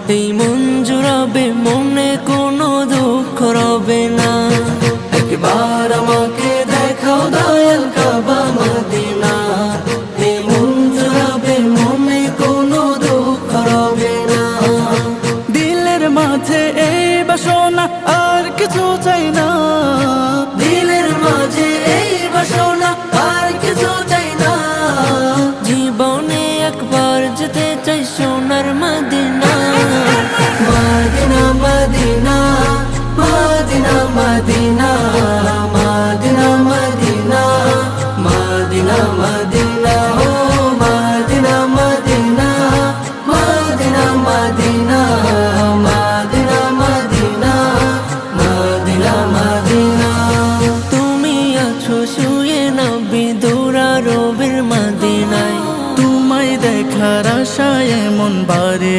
এই মন জুড়াবে, মনে কোনো দুঃখ রবে না। একবার আমাকে দেখাও দয়াল কাবা মদিনা, এই মন জুড়াবে, মনে কোনো দুঃখ রবে না। দিলের মাঝে এই বাসনা, আর কিছু চাই না। দিলের মাঝে এই বাসনা, আর কিছু চাই না। জীবনে একবার যেতে চাই সোনার Medina. Medina Medina Medina Medina Medina Medina Medina Medina ও Medina Medina Medina Medina Medina Medina Medina Medina. তুমি আছো শুয়ে নবী দুরারোবের মদিনায়, তোমায় দেখার আশায় মন বারে